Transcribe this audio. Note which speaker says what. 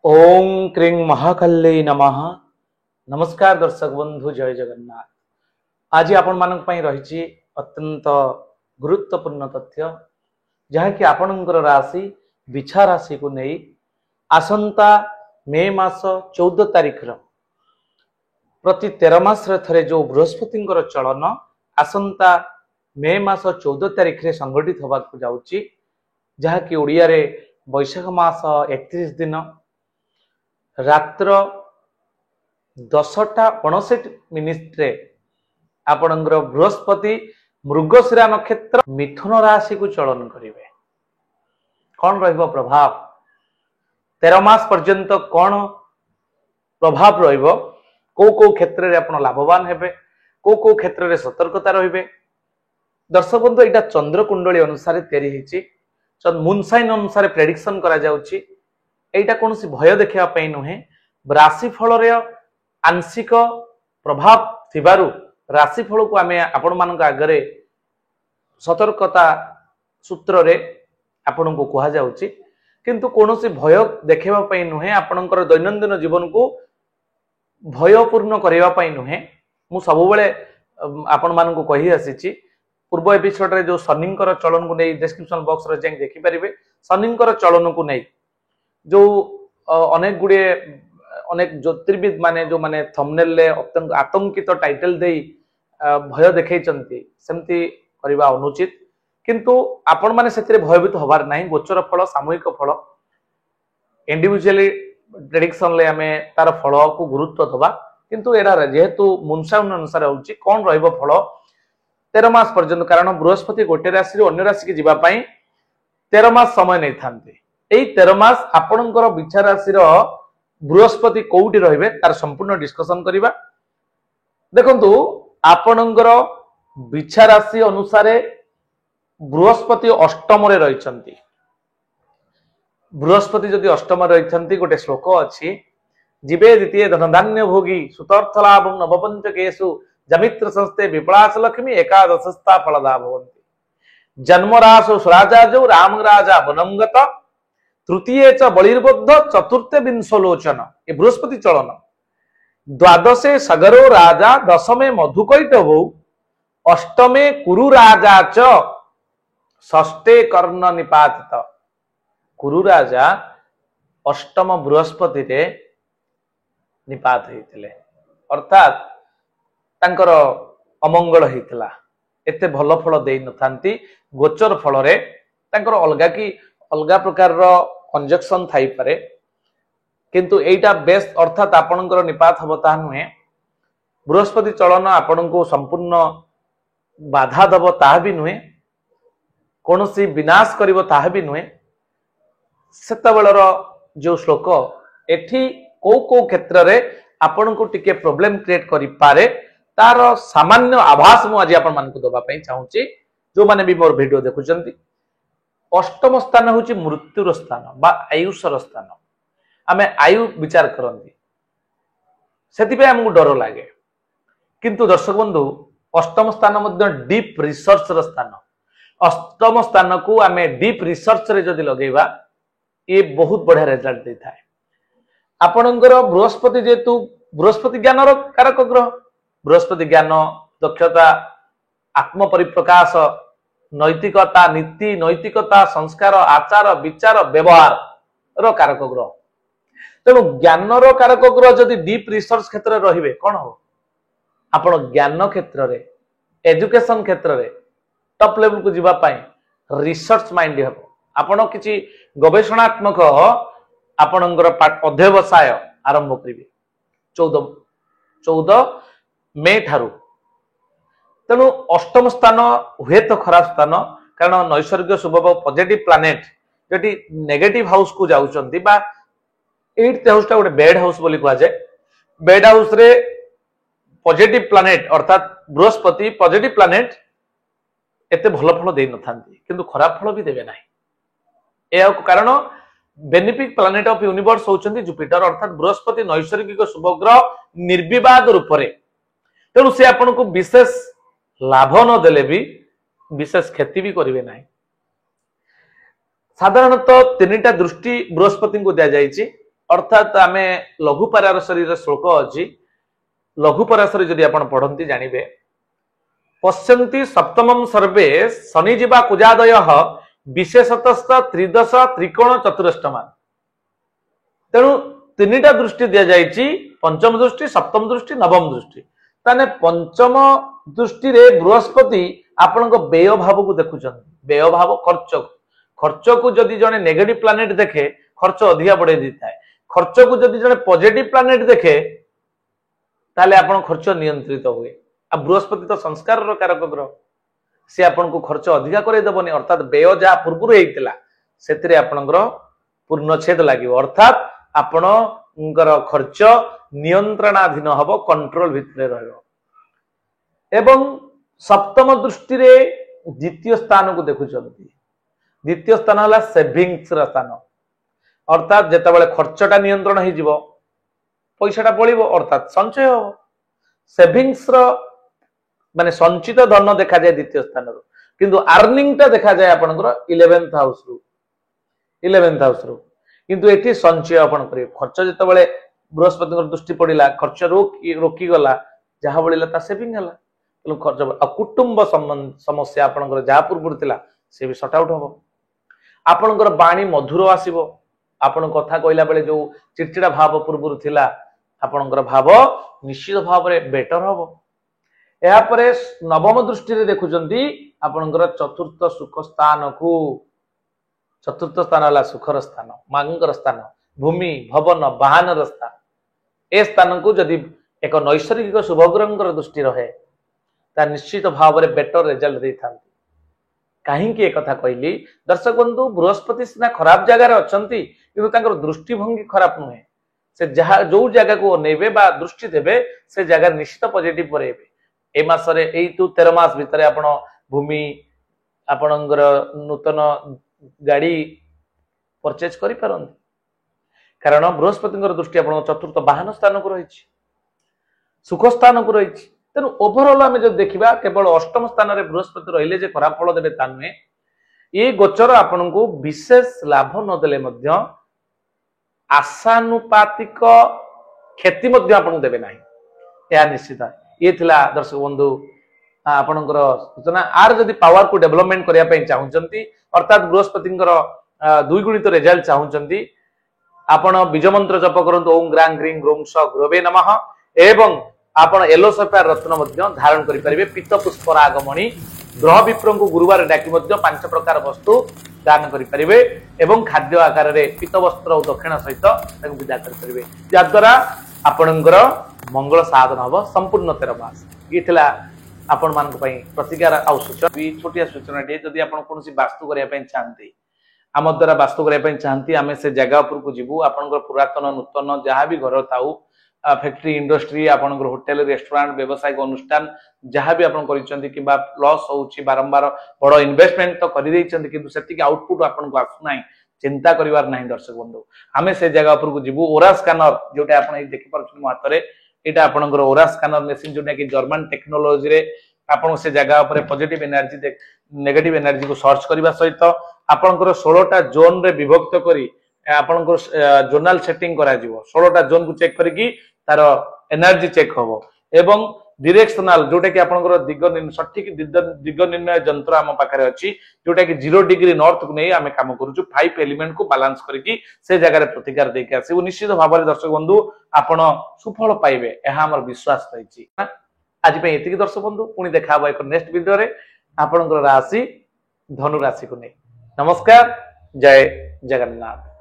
Speaker 1: ओम क्रीं महाकाल्यै नमः। नमस्कार दर्शक बंधु, जय जगन्नाथ। आज आपण मानक पई रहिछि अत्यंत गुरुत्वपूर्ण तथ्य, जहाँकि आपणकर राशि बिछा राशि को नहीं आसंता मे मास 14 तारिख प्रति 13 मास थे जो बृहस्पति चलन आसंता मे मास 14 तारिख रे संगठित होगा जाउछि, जहाँकि ओडिया रे बैशाख मास 31 दिन रात्र 10:59 आपणकर बृहस्पति मृगशिरा नक्षत्र मिथुन राशि को चलन करेंगे। कौन रहिबो प्रभाव 13 मास पर्यंत, कौन प्रभाव रहिबो, को क्षेत्र रे आपण लाभवान हेबे, को क्षेत्र रे सतर्कता रहिबे। दर्शक बंधु, एटा चंद्र कुंडली अनुसार तैयारी हिची, मून साइन अनुसार प्रेडिक्शन करा जाउची। एटा कौन सी भय देखा नुहे, राशिफल आंशिक प्रभाव थिबारु राशिफल को आमे आपण मान आगे सतर्कता सूत्र रे आपण को कहा जाउची, किंतु कौन सी भय देखा नुहे, आपणकर दैनंदिन जीवन को भयपूर्ण करने नुहे। मु सब बेले आपण मान को कही आसी पूर्व एपिसोड रे जो शनिंकर चलन को नहीं डिस्क्रिप्शन बॉक्स रे जाई देखि परिबे। शनिंकर चलन को नहीं जो अनेक गुड़े अनेक ज्योतिर्विद माने जो माने थंबनेल ले अत्यंत आतंकित टाइटल दे भय देखैचंती, सेमती करबा अनुचित। किंतु आपण माने सेतिरे भयभीत होबार नाही। गोचर फल, सामूहिक फल, इंडिविजुअली प्रेडिक्शन ले हमें तार फल को गुरुत्व दबा, किंतु एरा जेहेतु मुनसाउन अनुसार होउची कोन रहइबो फल 13 मास पर्यंत, कारण बृहस्पति गोटे राशि रो अन्य राशि के जिबा पई 13 मास समय नै थांती। एई 13 मास आपणकर बिछा राशि बृहस्पति कोउटी रहिबे तार संपूर्ण डिस्कशन करिबा। देखंतु आपणकर बिछा राशि अनुसार बृहस्पति अष्टम रे रहिछंती। बृहस्पति जदि अष्टम रे रहिछंती, गोटे श्लोक अछि, जीवे द्वितीय धनधान्य भोगी सुतर्थ लाभम नवपंचकेषु जमित्र संस्थे विपलास लक्ष्मी एकादशस्था फलदा भवन्ति। जन्मरासो स्वराजाजो राम राजा वनंगत तृतीय च बलिर्बद्ध चतुर्थे विंशलोचन। ये बृहस्पति चलन। द्वादशे सगरो राजा, दशमे मधुकैटभौ, अष्टमे कुरु राजा च, षष्ठे कर्ण निपातित। कुरु राजा अष्टम बृहस्पति रे निपात होइतिले, अर्थात तांकर अमंगल होइतिला, एते भल फल देई नथांती। गोचर फल रे तांकर अलगा प्रकार कंजक्शन थाई पारे, किंतु एटा बेस्ट, अर्थात आपणकर निपात हब ता नुहे। बृहस्पति चलन आपण को संपूर्ण बाधा दब ता भी नुहे, कौन सी विनाश करिवो ता भी नुहे। सेतबेलर जो श्लोक एठी को क्षेत्र रे आपण को टिके प्रॉब्लम क्रिएट करि पारे, तार सामान्य आभास मु आज आपण मान को दबा पई चाहूची। जो माने भी मोर वीडियो देखुचंती, अष्टम स्थान होची मृत्युर स्थान बा आयुषर स्थान। आमे आयु विचार करंती, सेति पे हमकु डर लागे। किंतु दर्शक बंधु, अष्टम स्थान मध्य डीप रिसर्च र स्थान। अष्टम स्थान को आमे डीप रिसर्च रे जदि लगेबा, ये बहुत बढ़िया रिजल्ट देता है। आपणकर बृहस्पति जेतु बृहस्पति ज्ञान कारक ग्रह, बृहस्पति ज्ञान, दक्षता, आत्म परिप्रकाश, नैतिकता, नीति नैतिकता, संस्कार, आचार विचार, व्यवहार रो कारक ग्रह। तेणु ज्ञान रो कारक ग्रह जदि डीप रिसर्च क्षेत्र में रहिबे, कौन हो आपण ज्ञान क्षेत्र रे, एजुकेशन क्षेत्र रे टॉप लेवल को जीवा पाई रिसर्च माइंड हो। आपण किछि गवेषणात्मक आपणकर अध्यवसाय आरंभ करिवे 14 मे ठारू। तेणु अष्टम स्थान हुए तो खराब स्थान, कारण नैसर्गिक शुभ पॉजिटिव प्लानेट जटी नेगेटिव हाउस को जाउचंती, बा 8th हाउस टा गोटे बेड हाउस बोली कहा जाए। बेड हाउस रे पॉजिटिव प्लानेट, अर्थात बृहस्पति पॉजिटिव प्लानेट एते भल फल दे नथांती, किंतु खराब फल भी देबे नाही। ए कारण बेनिफिक प्लानेट ऑफ यूनिवर्स होचंती जुपिटर, अर्थात बृहस्पति नैसर्गिक शुभ ग्रह निर्विवाद रूप रे। तेणु से आपन को विशेष लाभ न देले भी विशेष क्षति भी करिवे नाही। साधारणतः 3टा दृष्टि बृहस्पति को दिया जाइछि। अर्थात आम लघु पराशरी श्लोक अच्छी लघु पराशरी जदि आप पढ़ती जानवे पश्यन्ति सप्तमं सर्वे शनिजीवा कुजादय विशेषतस्त त्रिदश त्रिकोण चतुरष्टमान तेणु तीनिटा दृष्टि दि जाइए पंचम दृष्टि सप्तम दृष्टि नवम दृष्टि ताने पंचम दृष्टि रे बृहस्पति आपण व्यय भाव को देखुं व्यय भाव खर्च को जदि जड़े नेगेटिव प्लानेट देखे खर्च अधिका बढ़े दी था खर्च को जदि जड़े पॉजिटिव प्लानेट देखे ताले आपण खर्च नियंत्रित हुए आ बृहस्पति तो संस्कार कारक ग्रह सी आपण को खर्च अधिका करदेवनी अर्थात व्यय जहाँ पूर्व होता से आपणकर पूर्णछेद लगे अर्थात आपणकर खर्च नियंत्रणाधीन हम कंट्रोल भितर एवं सप्तम दृष्टि रे द्वितीय स्थान को देखुं द्वितीय स्थान है सेविंग्स स्थान अर्थात जितेबाला खर्चटा नियंत्रण हो पैसाटा बढ़ अर्थात संचय हम सेविंग्स माने संचित धन देखा जाए द्वितीय स्थान किंतु अर्निंग टा देखा जाए आपनकर 11th हाउस रु किंतु एठी संचय आपण करिवे खर्च जेतेबेले बृहस्पति दृष्टि पड़िला खर्च रोकी गला जहाँ बढ़िला ता सेविंग हला खर्च कुटुंब समस्या आपनकर जहाँ पूर्व थिला से भी सॉर्ट आउट हम आपनकर बाणी मधुर आसीबो आपण कथा कहला बेले जो चिड़चिड़ा भाव पूर्व थिला आपनकर भाव निश्चित भाव में बेटर हम यापरे नवम दृष्टि रे देखुचंती आपनकर चतुर्थ सुख स्थान को चतुर्थ स्थान है सुखर स्थान मांगर स्थान भूमि भवन वाहन स्थान ए स्थान को जदि एक नैसर्गिक शुभग्रह दृष्टि रहे ता निश्चित भाव में बेटर रिजल्ट दे था कहीं कथा कहली दर्शक बंधु बृहस्पति सीना खराब जगार अच्छा कि दृष्टिभंगी खराब नुहे से जहाँ जो जगह को नेबे बा दृष्टि देवे से जगह निश्चित पॉजिटिव करेबे ए मासरे एई तू 13 मास भितर आपण भूमि आपणकर नूतन गाड़ी परचेज करि पारंती कारण बृहस्पति दृष्टि आपण चतुर्थ वाहन स्थान को रही सुख स्थान को रही तेणु ओभरऑल आम जो देखा केवल अष्टम स्थान में बृहस्पति रहिले जे खराब फल देवे ता नुहे ये गोचर आपण को विशेष लाभ नदेले मध्य आशानुपातिक क्षति आपको देवे ना यह निश्चित ये थिला दर्शक बंधु आपणकर सूचना आर जदि पावर को डेवलपमेंट करने चाहते अर्थात बृहस्पति 2 गुणित रिजल्ट चाहते आपण बीज मंत्र जप करंतु ओम ग्रां ग्रीं ग्रों स गुरवे नमः एवं आपण येलो सफेयर रत्न धारण करें पीत पुष्पर आगमणी ग्रह विप्र को गुरुवार डाकी 5 प्रकार वस्तु दान करें एवं खाद्य आकार में पीत वस्त्र और दक्षिण सहित विदा करें जद्वारा आपणकर मंगल साधन हम संपूर्ण 13 मास ये आपण मान प्रतिकार आउ सूचना छोटिया सूचना जदि आप कौन वास्तु करने चाहते आम द्वारा वास्तु करने चाहती आम से जगह उपरको जीवु आपणकर पुरातन नूतन जहाँ भी घर थाउ फैक्ट्री इंडस्ट्री आपणकर होटेल रेस्टोरेंट व्यावसायिक अनुष्ठान जहाँ भी आप लॉस होउची बारंबार बड़ इन्वेस्टमेंट तो कर आउटपुट आपको आसुना चिंता करिवार नहीं दर्शक बंधु आम से जगह उपरको जीवु ओरा स्कैनर जोटा आप देखि पारछन मो हाथ रे एटा आपणकर ओरा स्कैनर मशीन जोटा कि जर्मन टेक्नोलॉजी रे आपण से जगह पर पॉजिटिव एनर्जी नेगेटिव एनर्जी को सर्च करने सहित आपणकर 16टा जोन रे विभक्त करी आपणकर जोनल सेटिंग करा जिवो 16टा जोन को चेक करी तार एनर्जी चेक हम एवं डिरेक्शनल जोटा कि आपणकर सठिक दिग निर्णय यंत्र आम पाखे अच्छी जोटा कि 0 डिग्री नॉर्थ को नहीं आम कम करूँ 5 एलिमेंट को बालांस करके से जगह प्रतिकार देके आसबू निश्चित भाव में दर्शक बंधु आपण सुफल पाइबे यह आम विश्वास रही आज ये दर्शक बंधु पुणी देखा एक नेक्स्ट वीडियो रे आपणकर राशि धनु राशि को नहीं नमस्कार जय जगन्नाथ।